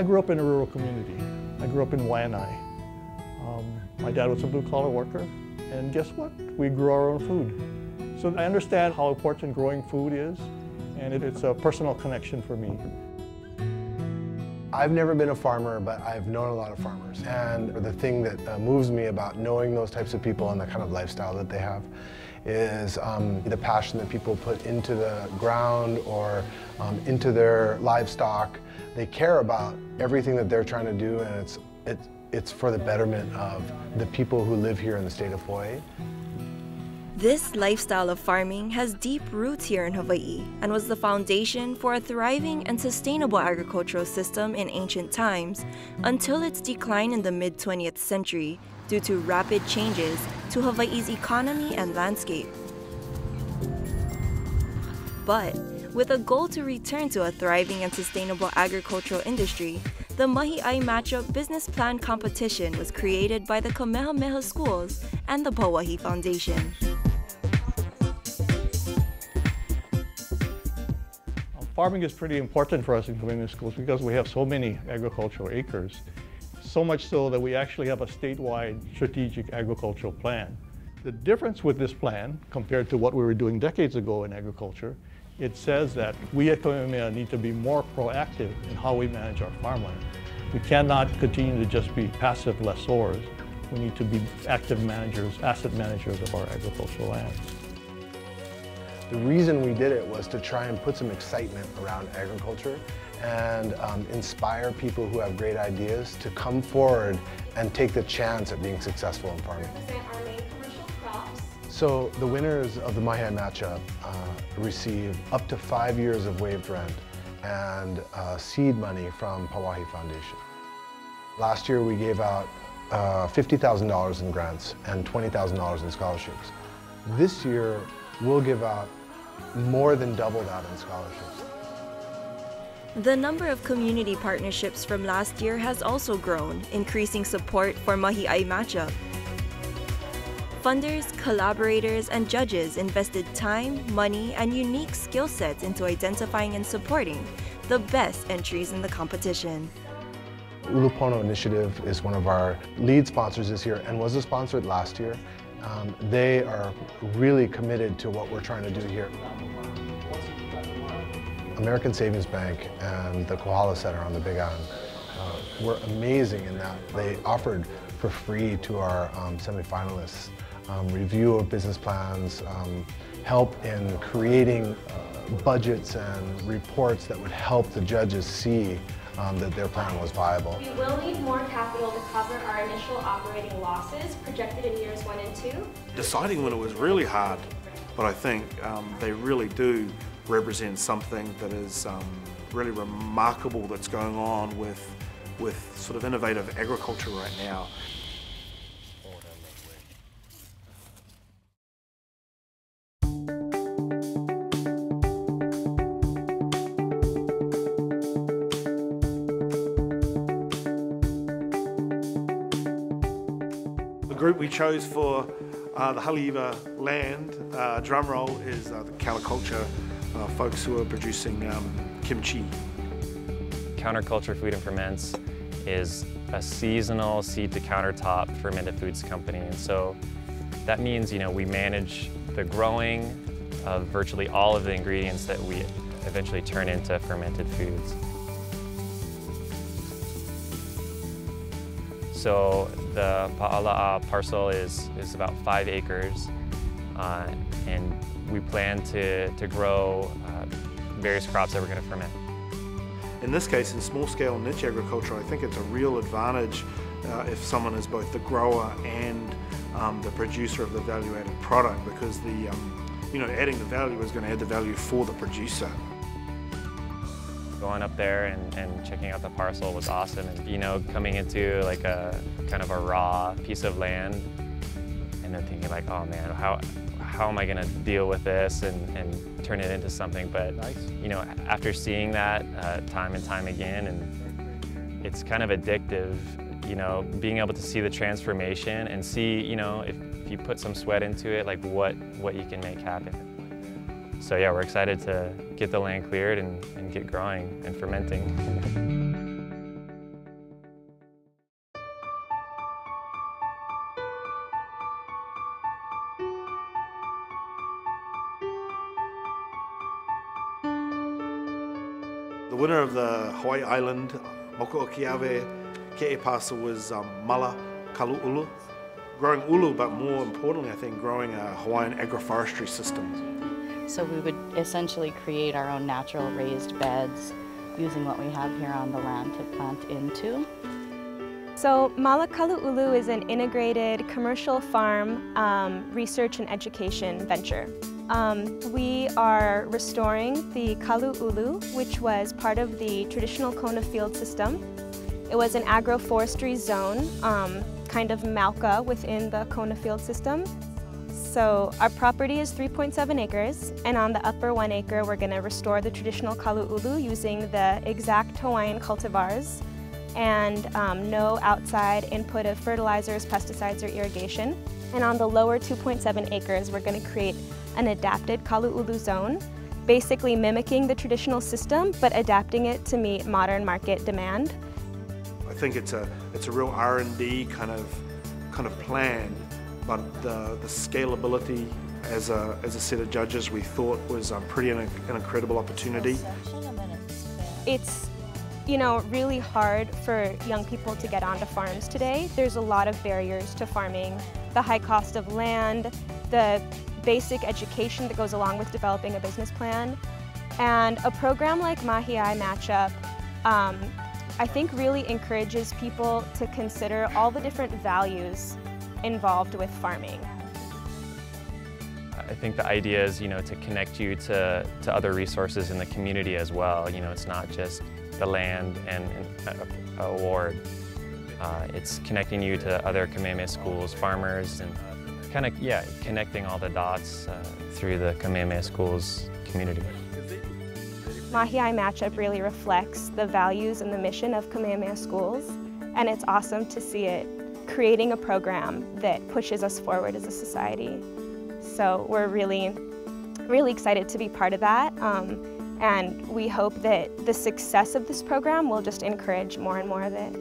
I grew up in a rural community. I grew up in Waianae. My dad was a blue-collar worker, and guess what? We grew our own food. So I understand how important growing food is, and it's a personal connection for me. I've never been a farmer, but I've known a lot of farmers. And the thing that moves me about knowing those types of people and the kind of lifestyle that they have is the passion that people put into the ground or into their livestock. They care about everything that they're trying to do, and it's for the betterment of the people who live here in the state of Hawaii. This lifestyle of farming has deep roots here in Hawaii and was the foundation for a thriving and sustainable agricultural system in ancient times until its decline in the mid-20th century due to rapid changes to Hawaii's economy and landscape. But with a goal to return to a thriving and sustainable agricultural industry, the Mahiʻai Matchup Business Plan Competition was created by the Kamehameha Schools and the Pauahi Foundation. Farming is pretty important for us in community schools because we have so many agricultural acres. So much so that we actually have a statewide strategic agricultural plan. The difference with this plan compared to what we were doing decades ago in agriculture, it says that we at Kamehameha need to be more proactive in how we manage our farmland. We cannot continue to just be passive lessors. We need to be active managers, asset managers of our agricultural lands. The reason we did it was to try and put some excitement around agriculture and inspire people who have great ideas to come forward and take the chance at being successful in farming. Our main commercial crops. So the winners of the Mahiʻai Matchup receive up to 5 years of waived rent and seed money from Pauahi Foundation. Last year we gave out $50,000 in grants and $20,000 in scholarships. This year we'll give out more than double that in scholarships. The number of community partnerships from last year has also grown, increasing support for Mahiʻai Matchup. Funders, collaborators, and judges invested time, money, and unique skill sets into identifying and supporting the best entries in the competition. Ulupono Initiative is one of our lead sponsors this year and was a sponsor last year. They are really committed to what we're trying to do here. American Savings Bank and the Kohala Center on the Big Island were amazing in that they offered for free to our semifinalists review of business plans, help in creating budgets and reports that would help the judges see that their plan was viable. We will need more capital to cover our initial operating losses projected in years 1 and 2. Deciding when it was really hard, but I think they really do represent something that is really remarkable that's going on with sort of innovative agriculture right now. The group we chose for the Haleiwa land drum roll is the Caliculture folks who are producing kimchi. Counterculture Food and Ferments is a seasonal seed-to-countertop fermented foods company, and so that means we manage the growing of virtually all of the ingredients that we eventually turn into fermented foods. So the Pa'ala'a parcel is about 5 acres, and we plan to grow various crops that we're going to ferment. In this case, in small-scale niche agriculture, I think it's a real advantage if someone is both the grower and the producer of the value-added product, because adding the value is going to add the value for the producer. Going up there and checking out the parcel was awesome, and coming into like a kind of a raw piece of land, and then thinking like, oh man, how am I going to deal with this and turn it into something? But after seeing that time and time again, and it's kind of addictive, being able to see the transformation and see, if you put some sweat into it, like what you can make happen. So yeah, we're excited to get the land cleared and get growing and fermenting. The winner of the Hawaii Island Mokuʻokiawe Keʻepasa was Mala Kalu'ulu. Growing ulu, but more importantly, I think, growing a Hawaiian agroforestry system. So we would essentially create our own natural raised beds using what we have here on the land to plant into. So Mala Kalu'ulu is an integrated commercial farm research and education venture. We are restoring the Kalu'ulu, which was part of the traditional Kona field system. It was an agroforestry zone, kind of Malka within the Kona field system. So our property is 3.7 acres, and on the upper 1 acre we're going to restore the traditional Kalu'ulu using the exact Hawaiian cultivars and no outside input of fertilizers, pesticides, or irrigation. And on the lower 2.7 acres we're going to create an adapted Kalu'ulu zone, basically mimicking the traditional system but adapting it to meet modern market demand. I think it's a real R&D kind of plan, but the scalability as a set of judges we thought was pretty an incredible opportunity. It's really hard for young people to get onto farms today. There's a lot of barriers to farming. The high cost of land, the basic education that goes along with developing a business plan, and a program like Mahiʻai Matchup I think really encourages people to consider all the different values involved with farming. I think the idea is, to connect you to other resources in the community as well. It's not just the land and an award. It's connecting you to other Kamehameha Schools farmers and connecting all the dots through the Kamehameha Schools community. Mahiʻai Matchup really reflects the values and the mission of Kamehameha Schools, and it's awesome to see it creating a program that pushes us forward as a society. So we're really excited to be part of that, and we hope that the success of this program will just encourage more and more of it.